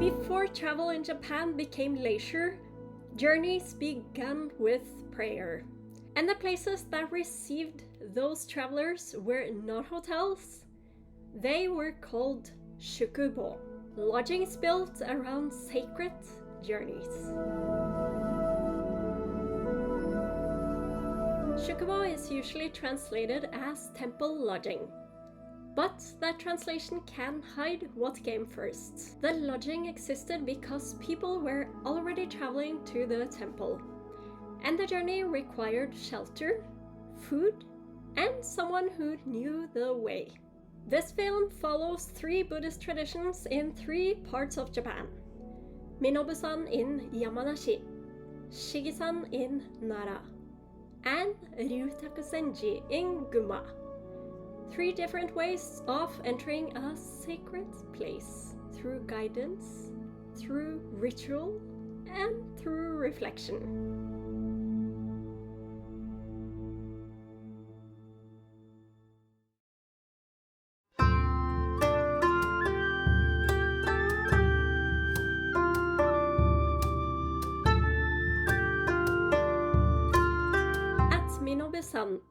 Before travel in Japan became leisure, journeys began with prayer. And the places that received those travelers were not hotels. They were called Shukubo, lodgings built around sacred journeys. Shukubo is usually translated as temple lodging, but that translation can hide what came first. The lodging existed because people were already traveling to the temple, and the journey required shelter, food, and someone who knew the way. This film follows 3 Buddhist traditions in 3 parts of Japan: Minobusan in Yamanashi, Shigisan in Nara, and Ryūtakuzenji in Goma. 3 different ways of entering a sacred place, through guidance, through ritual, and through reflection.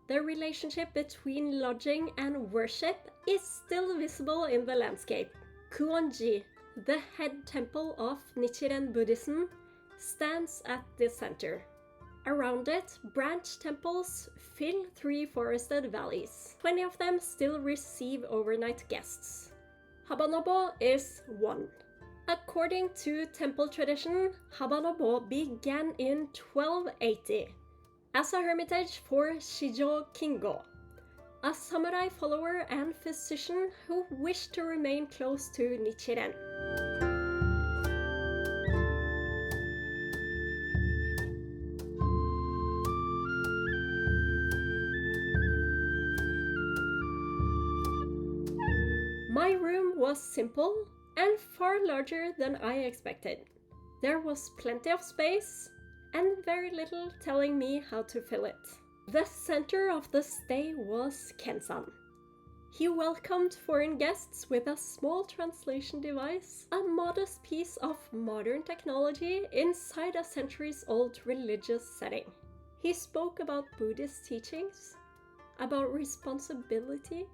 The relationship between lodging and worship is still visible in the landscape. Kuonji, the head temple of Nichiren Buddhism, stands at the center. Around it, branch temples fill 3 forested valleys. 20 of them still receive overnight guests. Habanobō is one. According to temple tradition, Habanobō began in 1280. As a hermitage for Shijo Kingo, a samurai follower and physician who wished to remain close to Nichiren. My room was simple and far larger than I expected. There was plenty of space, and very little telling me how to fill it. The center of the stay was Ken-san. He welcomed foreign guests with a small translation device, a modest piece of modern technology inside a centuries-old religious setting. He spoke about Buddhist teachings, about responsibility,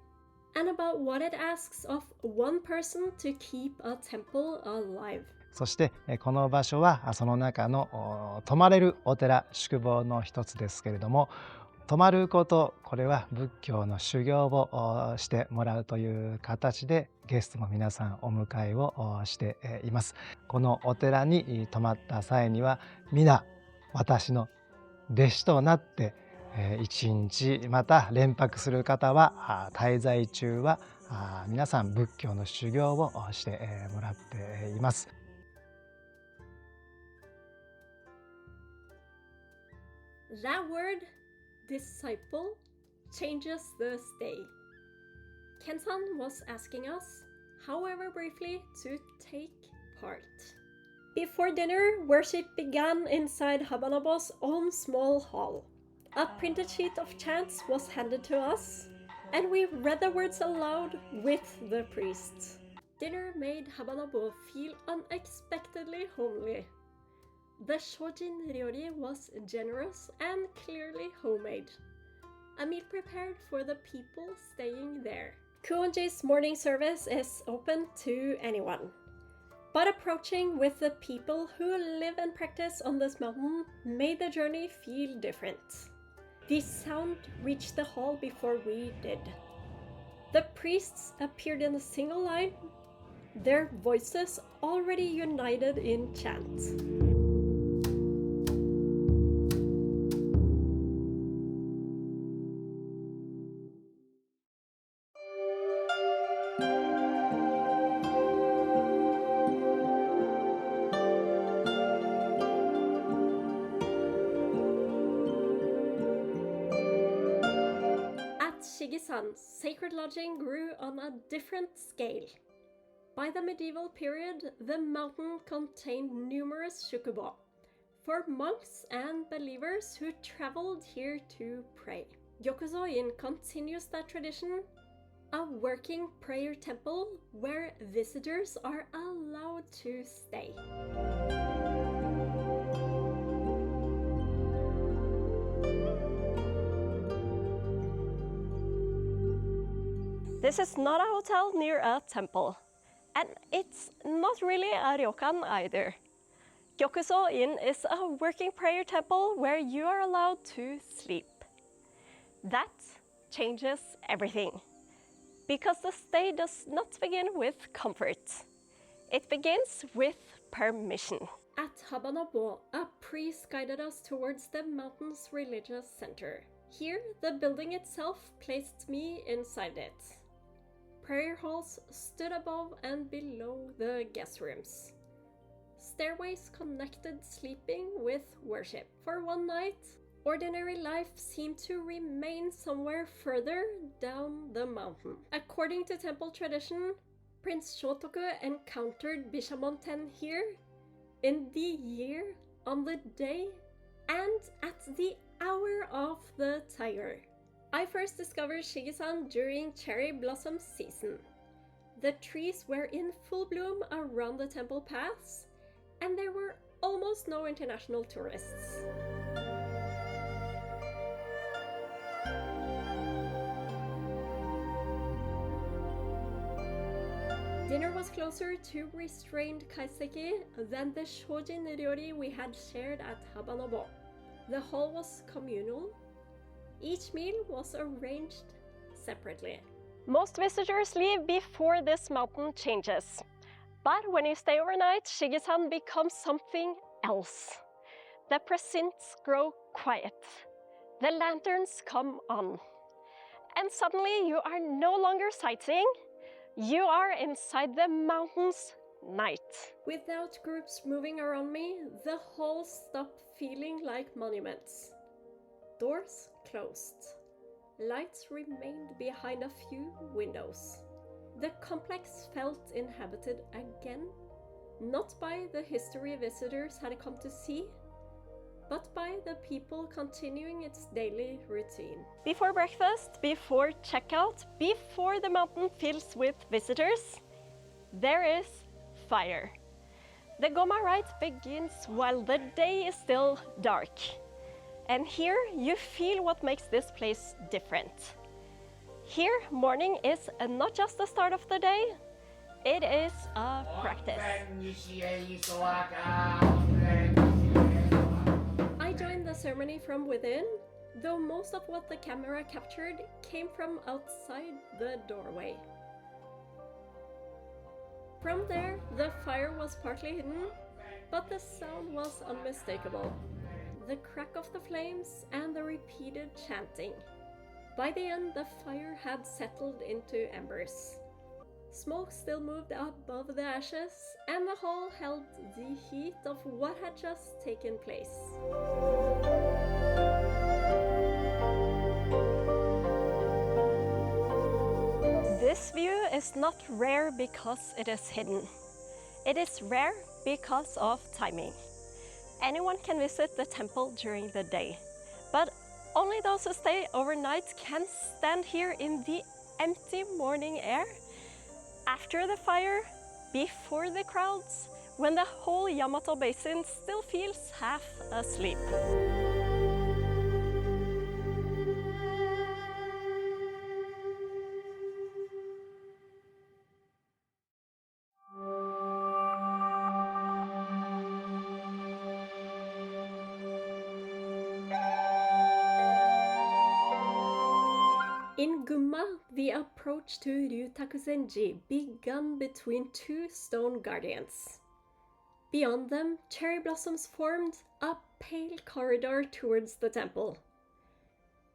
and about what it asks of one person to keep a temple alive. そしてこの場所はその中の泊まれるお寺宿坊の一つですけれども、泊まること、これは仏教の修行をしてもらうという形でゲストの皆さんお迎えをしています。このお寺に泊まった際には皆私の弟子となって1日また連泊する方は滞在中は皆さん仏教の修行をしてもらっています。That word, disciple, changes the stay. Ken-san was asking us, however briefly, to take part. Before dinner, worship began inside Habanobō's own small hall. A printed sheet of chants was handed to us, and we read the words aloud with the priest. Dinner made Habanobō feel unexpectedly homely. The shōjin ryōri was generous and clearly homemade. A meal prepared for the people staying there. Kuonji's morning service is open to anyone. But approaching with the people who live and practice on this mountain made the journey feel different. The sound reached the hall before we did. The priests appeared in a single line, their voices already united in chant. Shigisan, sacred lodging grew on a different scale. By the medieval period, the mountain contained numerous Shukubō, for monks and believers who traveled here to pray. Gyokuzōin continues that tradition, a working prayer temple where visitors are allowed to stay. This is not a hotel near a temple, and it's not really a Ryokan either. Gyokuzōin is a working prayer temple where you are allowed to sleep. That changes everything, because the stay does not begin with comfort. It begins with permission. At Habanobō, a priest guided us towards the mountain's religious center. Here, the building itself placed me inside it. Prayer halls stood above and below the guest rooms. Stairways connected sleeping with worship. For one night, ordinary life seemed to remain somewhere further down the mountain. According to temple tradition, Prince Shotoku encountered Bishamon Ten here in the year, on the day, and at the hour of the tiger. I first discovered Shigisan during cherry blossom season. The trees were in full bloom around the temple paths, and there were almost no international tourists. Dinner was closer to restrained kaiseki than the shōjin ryōri we had shared at Habanobō. The hall was communal. Each meal was arranged separately. Most visitors leave before this mountain changes. But when you stay overnight, Shigisan becomes something else. The precincts grow quiet. The lanterns come on. And suddenly you are no longer sightseeing. You are inside the mountain's night. Without groups moving around me, the halls stopped feeling like monuments. Doors closed. Lights remained behind a few windows. The complex felt inhabited again, not by the history visitors had come to see, but by the people continuing its daily routine. Before breakfast, before checkout, before the mountain fills with visitors, there is fire. The Goma rite begins while the day is still dark. And here you feel what makes this place different. Here, morning is not just the start of the day, it is a practice. I joined the ceremony from within, though most of what the camera captured came from outside the doorway. From there, the fire was partly hidden, but the sound was unmistakable. The crack of the flames and the repeated chanting. By the end, the fire had settled into embers. Smoke still moved above the ashes, and the hall held the heat of what had just taken place. This view is not rare because it is hidden. It is rare because of timing. Anyone can visit the temple during the day, but only those who stay overnight can stand here in the empty morning air, after the fire, before the crowds, when the whole Yamato Basin still feels half asleep. In Gunma, the approach to Ryūtakuzenji began between two stone guardians. Beyond them, cherry blossoms formed a pale corridor towards the temple.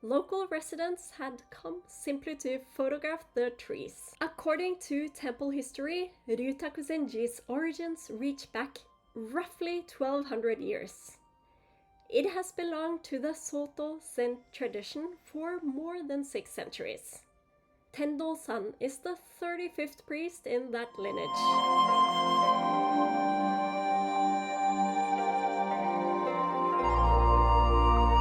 Local residents had come simply to photograph the trees. According to temple history, Ryūtakuzenji's origins reach back roughly 1200 years. It has belonged to the Soto-Zen tradition for more than 6 centuries. Tendo-san is the 35th priest in that lineage.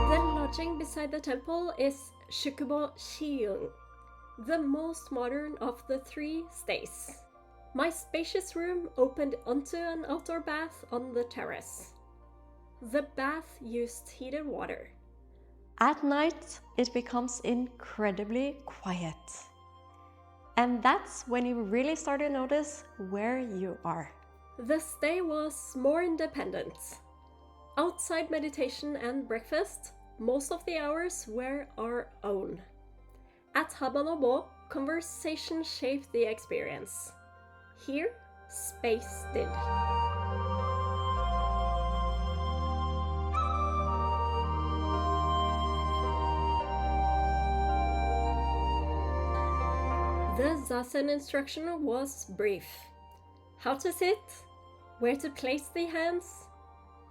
The lodging beside the temple is Shukubō Shiun. the most modern of the 3 stays. My spacious room opened onto an outdoor bath on the terrace. The bath used heated water. At night, it becomes incredibly quiet. And that's when you really start to notice where you are. The stay was more independent. Outside meditation and breakfast, most of the hours were our own. At Habanobō, conversation shaped the experience. Here, space did. The Zazen instruction was brief. How to sit, where to place the hands,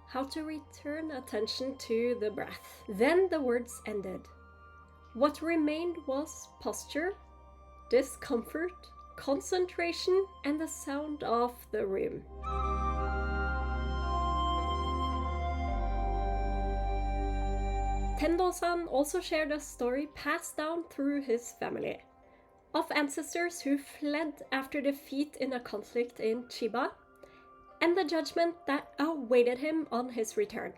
how to return attention to the breath. Then the words ended. What remained was posture, discomfort, concentration, and the sound of the room. Tendo-san also shared a story passed down through his family, of ancestors who fled after defeat in a conflict in Chiba, and the judgment that awaited him on his return.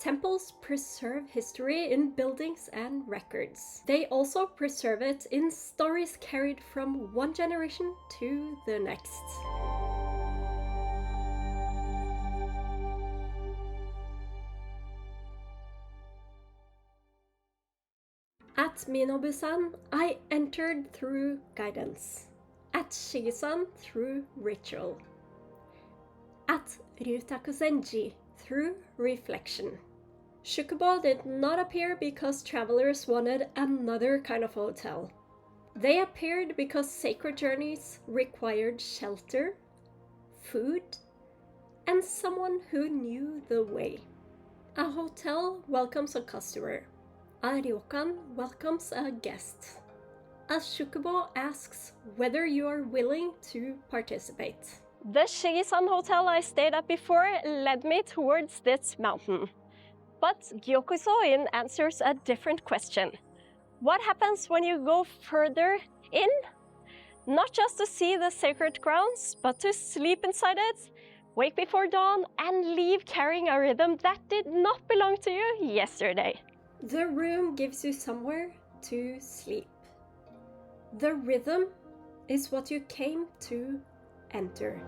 Temples preserve history in buildings and records. They also preserve it in stories carried from one generation to the next. At Minobusan, I entered through guidance. At Shigisan, through ritual. At Ryūtakuzenji, through reflection. Shukubō did not appear because travelers wanted another kind of hotel. They appeared because sacred journeys required shelter, food, and someone who knew the way. A hotel welcomes a customer. A Ryokan welcomes a guest. A Shukubo asks whether you are willing to participate. The Shigisan hotel I stayed at before led me towards this mountain. But Gyokuzōin answers a different question. What happens when you go further in? Not just to see the sacred grounds, but to sleep inside it, wake before dawn, and leave carrying a rhythm that did not belong to you yesterday. The room gives you somewhere to sleep. The rhythm is what you came to enter.